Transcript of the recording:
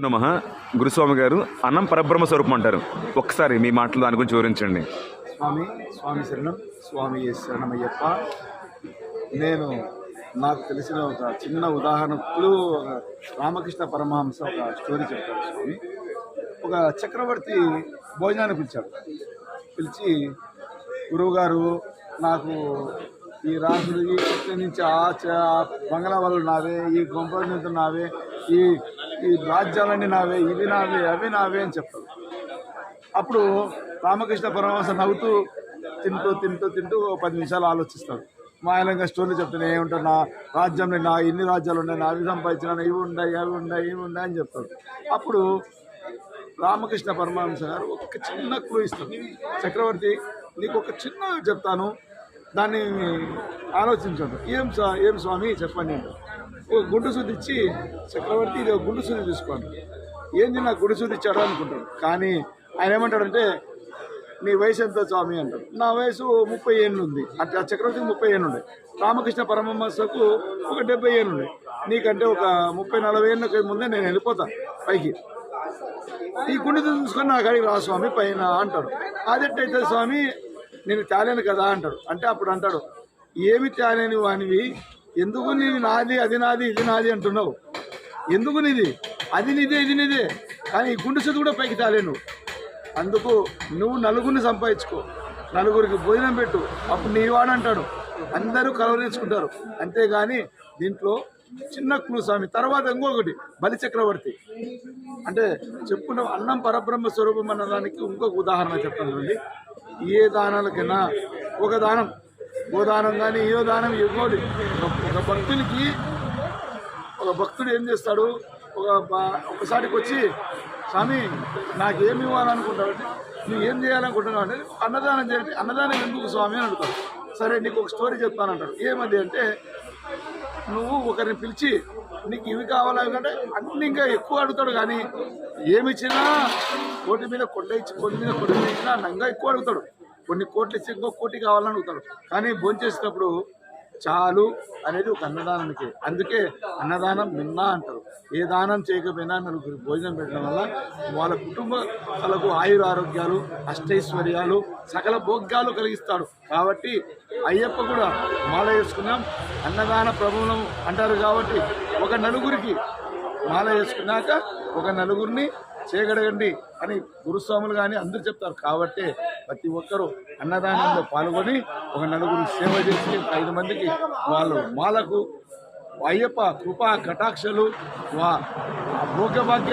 నమః. గురుస్వామి గారు అన్నం పరబ్రహ్మ స్వరూపం అంటారు. ఒక్కసారి మీ మాటలు దాని గురించి వివరించండి. స్వామి శరణం. స్వామి శరణమయ్యప్ప. నేను నాకు తెలిసిన ఒక చిన్న ఉదాహరణలు రామకృష్ణ పరమహంస ఒక స్టోరీ చెప్తాడు. స్వామి ఒక చక్రవర్తి భోజనాన్ని పిలిచాడు. పిలిచి, గురువుగారు, నాకు ఈ రాజులు ఈ చెట్ల నుంచి ఆ బంగ్లా వాళ్ళు నావే, ఈ గొంపల నుంచి నావే, ఈ ఈ రాజ్యాలన్నీ నావే, ఇవి నావే, అవి నావే అని చెప్తాడు. అప్పుడు రామకృష్ణ పరమహంస నవ్వుతూ తింటూ తింటూ తింటూ 10 నిమిషాలు ఆలోచిస్తాడు. మాయలంగా స్టోరీ చెప్తాను, ఏముంటారు నా రాజ్యంలో నా ఇన్ని రాజ్యాలు ఉన్నాయి, నా అవి సంపాదించిన ఇవి ఉన్నాయి, అవి ఉన్నాయి, ఇవి ఉన్నాయి అని చెప్తాడు. అప్పుడు రామకృష్ణ పరమహంస గారు ఒక చిన్న క్లూ ఇస్తాడు. చక్రవర్తి, నీకు ఒక చిన్న చెప్తాను, దాన్ని ఆలోచించండి. ఏం స్వామి చెప్పండి అంటారు. ఒక గుడ్డు సూది ఇచ్చి, చక్రవర్తి ఇది ఒక గుడ్డు సూది తీసుకోండి. ఏంది నాకు గుడ్డు సూది ఇచ్చాడు అనుకుంటాడు. కానీ ఆయన ఏమంటాడంటే, నీ వయసు ఎంత స్వామి అంటాడు. నా వయసు 30 ఏళ్ళు ఉంది అంటే ఆ చక్రవర్తికి 30 ఏళ్ళు ఉండే, రామకృష్ణ పరమహంసకు ఒక 70 ఏళ్ళు ఉండే. నీకంటే ఒక 30-40 ఏళ్ళకి ముందే నేను వెళ్ళిపోతాను పైకి. ఈ గుండె చూసుకొని నా కాడికి రా స్వామి పైన అంటాడు. అదెట్టయితే స్వామి, నేను తేలేను కదా అంటాడు. అంటే అప్పుడు అంటాడు, ఏమి తేలేని వానివి, ఎందుకు నీది నాది అది నాది ఇది నాది అంటున్నావు, ఎందుకు నీది అది నీదే ఇది నీదే, కానీ ఈ గుండె సుది కూడా పైకి తేలేను. అందుకు నువ్వు నలుగురిని సంపాదించుకో, నలుగురికి భోజనం పెట్టు, అప్పుడు నీ వాడంటాడు. అందరూ కలవరించుకుంటారు. అంతేగాని దీంట్లో చిన్న క్లూ స్వామి. తర్వాత ఇంకొకటి, బలి చక్రవర్తి అంటే చెప్పుకున్న అన్నం పరబ్రహ్మ స్వరూపం అన్నదానికి ఇంకొక ఉదాహరణ చెప్తాను చూడండి. ఏ దానాలకైనా ఒక దానం, గోదానం కానీ ఏ దానం ఇవ్వాలి. ఒక భక్తునికి ఒక భక్తుడు ఏం చేస్తాడు, ఒకసారికి వచ్చి, స్వామి నాకేమి ఇవ్వాలనుకుంటావు అంటే, నువ్వు ఏం చేయాలనుకుంటున్నావు అంటే, అన్నదానం చేయండి. అన్నదానం ఎందుకు స్వామి అని అడుగుతాడు. సరే నీకు ఒక స్టోరీ చెప్తానంటాడు. ఏమది అంటే, నువ్వు ఒకరిని పిలిచి నీకు ఇవి కావాలా అంటే అన్ని ఇంకా ఎక్కువ అడుగుతాడు. కానీ ఏమిచ్చినా కోటి మీద కొండ ఇచ్చి కొన్ని మీద కొండ ఇచ్చినా నంగా ఎక్కువ అడుగుతాడు. కొన్ని కోట్లు ఇచ్చి ఇంకో కోటి కావాలని అడుగుతాడు. కానీ భోంచేసినప్పుడు చాలు అనేది ఒక అన్నదానానికి. అందుకే అన్నదానం మిన్నా అంటారు. ఏ దానం చేయకపోయినా నలుగురు భోజనం పెట్టడం వల్ల వాళ్ళ కుటుంబాలకు ఆయుర ఆరోగ్యాలు, అష్టైశ్వర్యాలు, సకల భోగ్యాలు కలిగిస్తాడు. కాబట్టి అయ్యప్ప కూడా మాల వేసుకున్నాం, అన్నదాన ప్రభువులం అంటారు. కాబట్టి ఒక నలుగురికి మాల వేసుకున్నాక ఒక నలుగురిని చేయగడగండి అని గురుస్వాములు కానీ అందరూ చెప్తారు. కాబట్టి ప్రతి ఒక్కరూ అన్నదానంలో పాల్గొని ఒక నలుగురు సేవ చేసి 5 మందికి వాళ్ళు మాలకు అయ్యప్ప కృపా కటాక్షలు భోగభాగ్యాలు